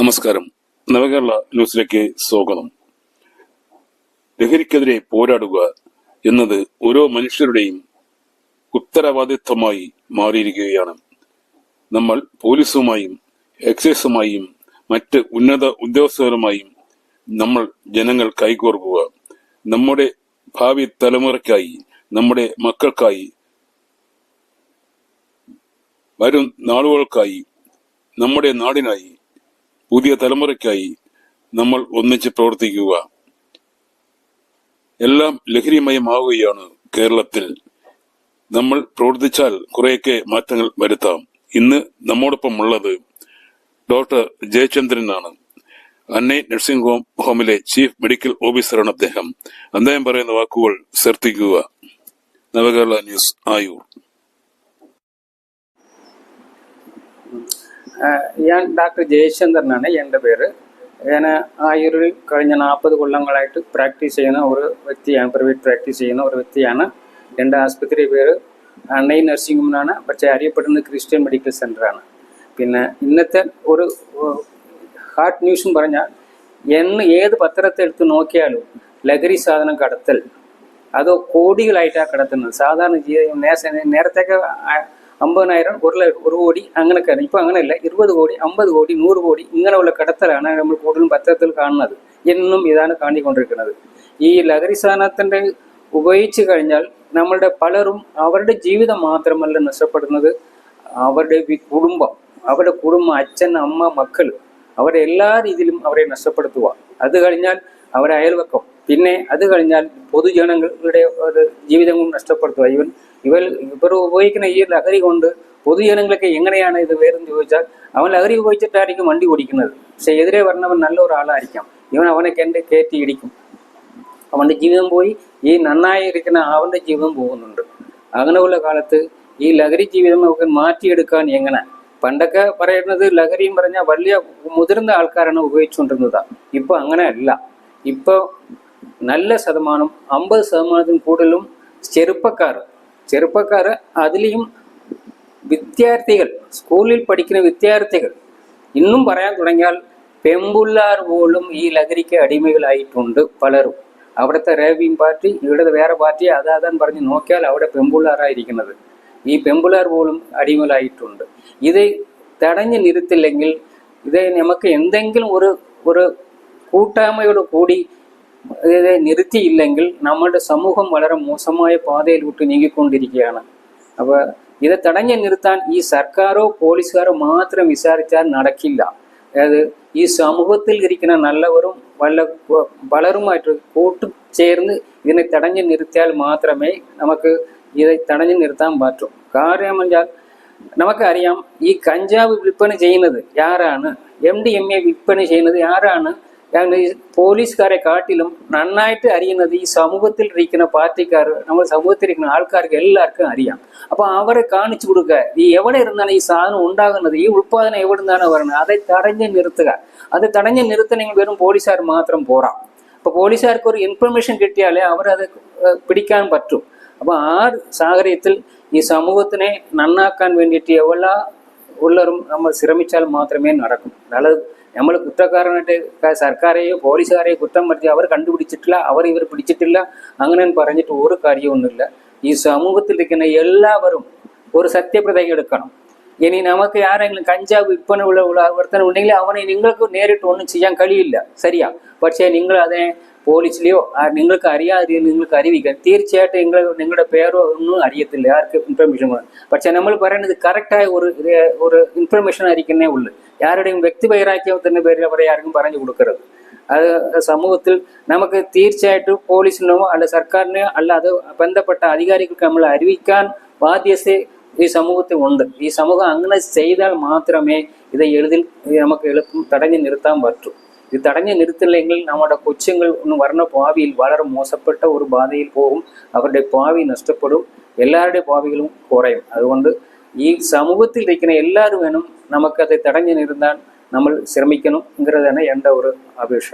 നമസ്കാരം. നവകേരള ന്യൂസിലേക്ക് സ്വാഗതം. ലഹരിക്കെതിരെ പോരാടുക എന്നത് ഓരോ മനുഷ്യരുടെയും ഉത്തരവാദിത്വമായി മാറിയിരിക്കുകയാണ്. നമ്മൾ പോലീസുമായും എക്സൈസുമായും മറ്റ് ഉന്നത ഉദ്യോഗസ്ഥരുമായും നമ്മൾ ജനങ്ങൾ കൈകോർക്കുക. നമ്മുടെ ഭാവി തലമുറയ്ക്കായി, നമ്മുടെ മക്കൾക്കായി, വരും നാളുകൾക്കായി, നമ്മുടെ നാടിനായി, പുതിയ തലമുറയ്ക്കായി നമ്മൾ ഒന്നിച്ച് പ്രവർത്തിക്കുക. എല്ലാം ലഹരിമയമാവുകയാണ് കേരളത്തിൽ. നമ്മൾ പ്രവർത്തിച്ചാൽ കുറെയൊക്കെ മാറ്റങ്ങൾ വരുത്താം. ഇന്ന് നമ്മോടൊപ്പം ഉള്ളത് ഡോക്ടർ ജയചന്ദ്രനാണ്. അന്നൈ നഴ്സിംഗ് ഹോമിലെ ചീഫ് മെഡിക്കൽ ഓഫീസറാണ് അദ്ദേഹം. അദ്ദേഹം പറയുന്ന വാക്കുകൾ ശ്രദ്ധിക്കുക. നവകേരള ന്യൂസ്, ആയൂർ. ഞാൻ ഡോക്ടർ ജയചന്ദ്രനാണ് എൻ്റെ പേര്. ഞാൻ ആയൂരിൽ കഴിഞ്ഞ 40 കൊല്ലങ്ങളായിട്ട് പ്രാക്ടീസ് ചെയ്യുന്ന ഒരു വ്യക്തിയാണ്, പ്രൈവറ്റ് പ്രാക്ടീസ് ചെയ്യുന്ന ഒരു വ്യക്തിയാണ്. എൻ്റെ ആസ്പത്രി പേര് അന്നൈ നഴ്സിംഗ് ഹോമിനാണ്, പക്ഷേ അറിയപ്പെടുന്നത് ക്രിസ്ത്യൻ മെഡിക്കൽ സെൻ്ററാണ്. പിന്നെ ഇന്നത്തെ ഒരു ഹാർട്ട് ന്യൂസും പറഞ്ഞാൽ ഏത് പത്രത്തെടുത്ത് നോക്കിയാലും ലഹരി സാധനം കടത്തൽ അത് കോടികളായിട്ടാണ് കടത്തുന്നത്. സാധാരണ നേരത്തെയൊക്കെ 50,000, 1 കോടി അങ്ങനെയൊക്കെയാണ്. ഇപ്പം അങ്ങനെയല്ല. 20 കോടി, 50 കോടി, 100 കോടി ഇങ്ങനെയുള്ള കടത്തലാണ് നമ്മൾ കൂടുതലും പത്രത്തിൽ കാണുന്നത്. എന്നും ഇതാണ് കാണിക്കൊണ്ടിരിക്കുന്നത്. ഈ ലഹരി സാധനത്തിൻ്റെ ഉപയോഗിച്ച് കഴിഞ്ഞാൽ നമ്മളുടെ പലരും അവരുടെ ജീവിതം മാത്രമല്ല നഷ്ടപ്പെടുന്നത്, അവരുടെ കുടുംബം, അച്ഛൻ, അമ്മ, മക്കൾ, അവരുടെ എല്ലാ രീതിയിലും അവരെ നഷ്ടപ്പെടുത്തുക. അത് കഴിഞ്ഞാൽ അവരെ അയൽവക്കം, പിന്നെ അത് കഴിഞ്ഞാൽ പൊതുജനങ്ങളുടെ ജീവിതം നഷ്ടപ്പെടുത്തുക. ഇവർ ഉപയോഗിക്കുന്ന ഈ ലഹരി കൊണ്ട് പൊതുജനങ്ങളൊക്കെ എങ്ങനെയാണ് ഇത് വേറെന്ന് ചോദിച്ചാൽ, അവൻ ലഹരി ഉപയോഗിച്ചിട്ടായിരിക്കും വണ്ടി ഓടിക്കുന്നത്. പക്ഷെ എതിരെ പറഞ്ഞവൻ നല്ല ഒരാളായിരിക്കാം. അവനെ കയറ്റി ഇടിക്കും. അവൻ്റെ ജീവിതം പോയി, ഈ നന്നായി ഇരിക്കുന്ന അവൻ്റെ ജീവിതം പോകുന്നുണ്ട്. അങ്ങനെയുള്ള കാലത്ത് ഈ ലഹരി ജീവിതം നമുക്ക് മാറ്റിയെടുക്കാൻ എങ്ങനെ? പണ്ടൊക്കെ പറയുന്നത് ലഹരിയും പറഞ്ഞാൽ വലിയ മുതിർന്ന ആൾക്കാരാണ് ഉപയോഗിച്ചുകൊണ്ടിരുന്നത്. ഇപ്പം അങ്ങനെയല്ല. ഇപ്പോൾ നല്ല ശതമാനം, 50% കൂടുതലും ചെറുപ്പക്കാർ, അതിലെയും വിദ്യാർത്ഥികൾ, സ്കൂളിൽ പഠിക്കുന്ന വിദ്യാർത്ഥികൾ, ഇന്നും പറയാൻ തുടങ്ങിയാൽ പെൺപിള്ളാർ പോലും ഈ ലഹരിക്ക് അടിമകളായിട്ടുണ്ട് പലരും. അവിടുത്തെ റേവിംഗ് പാർട്ടി, ഇവിടുത്തെ വേറെ പാർട്ടി, അതാതാൻ പറഞ്ഞ് നോക്കിയാൽ അവിടെ പെൺപിള്ളാറായിരിക്കുന്നത്. ഈ പെൺപിള്ളാർ പോലും അടിമകളായിട്ടുണ്ട്. ഇത് തടഞ്ഞു നിർത്തില്ലെങ്കിൽ, ഇത് നമുക്ക് എന്തെങ്കിലും ഒരു കൂട്ടായ്മയോട് കൂടി ഇത് നിർത്തിയില്ലെങ്കിൽ നമ്മളുടെ സമൂഹം വളരെ മോശമായ പാതയിലോട്ട് നീങ്ങിക്കൊണ്ടിരിക്കുകയാണ്. അപ്പോൾ ഇത് തടഞ്ഞു നിർത്താൻ ഈ സർക്കാരോ പോലീസുകാരോ മാത്രം വിചാരിച്ചാൽ നടക്കില്ല. അതായത് ഈ സമൂഹത്തിൽ ഇരിക്കുന്ന നല്ലവരും പലരുമായിട്ട് കൂട്ടുചേർന്ന് ഇതിനെ തടഞ്ഞു നിർത്തിയാൽ മാത്രമേ നമുക്ക് ഇത് തടഞ്ഞു നിർത്താൻ പറ്റൂ. കാരണം വെച്ചാൽ നമുക്കറിയാം, ഈ കഞ്ചാവ് വിൽപ്പന ചെയ്യുന്നത് ആരാണ്, MDMA വിൽപ്പന ചെയ്യുന്നത് ആരാണ്? പോലീസുകാരെ കാട്ടിലും നന്നായിട്ട് അറിയുന്നത് ഈ സമൂഹത്തിൽ ഇരിക്കുന്ന പാർട്ടിക്കാർ, നമ്മൾ സമൂഹത്തിൽ ഇരിക്കുന്ന ആൾക്കാർക്ക് എല്ലാവർക്കും അറിയാം. അപ്പോൾ അവരെ കാണിച്ചു കൊടുക്കുക, ഈ എവിടെ ഇരുന്നാണ് ഈ സാധനം ഉണ്ടാകുന്നത്, ഈ ഉൽപ്പാദനം എവിടെ നിന്നാണ് പറയുന്നത്, அதை തടഞ്ഞു നിർത്തുക. അത് തടഞ്ഞു നിർത്തണമെങ്കിൽ വെറും പോലീസുകാർ മാത്രം പോരാ. അപ്പോൾ പോലീസുകാർക്ക് ഒരു ഇൻഫർമേഷൻ കിട്ടിയാലേ അവരത് പിടിക്കാൻ പറ്റും. അപ്പോൾ ആ സാഹചര്യത്തിൽ ഈ സമൂഹത്തിനെ നന്നാക്കാൻ വേണ്ടിയിട്ട് എവിടെ ഉള്ളവരും നമ്മൾ ശ്രമിച്ചാൽ മാത്രമേ നടക്കും. അല്ലാതെ നമ്മൾ കുറ്റക്കാരനായിട്ട് സർക്കാരെയോ പോലീസുകാരെയോ കുറ്റം പറ്റി അവർ കണ്ടുപിടിച്ചിട്ടില്ല, ഇവർ പിടിച്ചിട്ടില്ല, അങ്ങനെ പറഞ്ഞിട്ട് ഒരു കാര്യമൊന്നുമില്ല. ഈ സമൂഹത്തിലിരിക്കുന്ന എല്ലാവരും ഒരു സത്യപ്രതിജ്ഞ എടുക്കണം. ഇനി നമുക്ക് ആരെങ്കിലും കഞ്ചാവ് വിൽപ്പന വർത്തനം ഉണ്ടെങ്കിൽ അവനെ നിങ്ങൾക്ക് നേരിട്ട് ഒന്നും ചെയ്യാൻ കഴിയില്ല, ശരിയാ. പക്ഷേ നിങ്ങൾ അതിനെ പോലീസിലെയോ നിങ്ങൾക്ക് അറിയാതെ നിങ്ങൾക്ക് അറിയിക്കാൻ തീർച്ചയായിട്ടും നിങ്ങളുടെ പേരോ ഒന്നും അറിയത്തില്ല, ആർക്ക് ഇൻഫർമേഷൻ. പക്ഷെ നമ്മൾ പറയുന്നത് കറക്റ്റായ ഒരു ഇൻഫർമേഷൻ ആയിരിക്കുന്നേ ഉള്ളൂ. ആരുടെയും വ്യക്തിപരമാക്കിയതിൻ്റെ പേരിൽ അവരെ ആർക്കും പറഞ്ഞു കൊടുക്കരുത്. അത് സമൂഹത്തിൽ നമുക്ക് തീർച്ചയായിട്ടും പോലീസിനോ അല്ല സർക്കാരിനെയോ അല്ല അത് ബന്ധപ്പെട്ട അധികാരികൾക്ക് നമ്മൾ അറിയിക്കാൻ ബാധ്യത ഈ സമൂഹത്തിൽ ഉണ്ട്. ഈ സമൂഹം അങ്ങനെ ചെയ്താൽ മാത്രമേ ഇത് നമുക്ക് എളുപ്പം തടഞ്ഞു നിർത്താൻ പറ്റൂ. ഇത് തടഞ്ഞു നിർത്തില്ലെങ്കിൽ നമ്മുടെ കൊച്ചുങ്ങൾ വരുന്ന ഭാവിയിൽ വളരെ മോശപ്പെട്ട ഒരു ബാധയിൽ പോകും. അവരുടെ ഭാവി നഷ്ടപ്പെടും, എല്ലാവരുടെയും ഭാവികളും കുറയും. അതുകൊണ്ട് ഈ സമൂഹത്തിൽ ഇരിക്കുന്ന എല്ലാവരും വേണം നമുക്കത് തടഞ്ഞു നിർത്താൻ നമ്മൾ ശ്രമിക്കണം എന്നുള്ളതാണ് എൻ്റെ ഒരു അപേക്ഷ.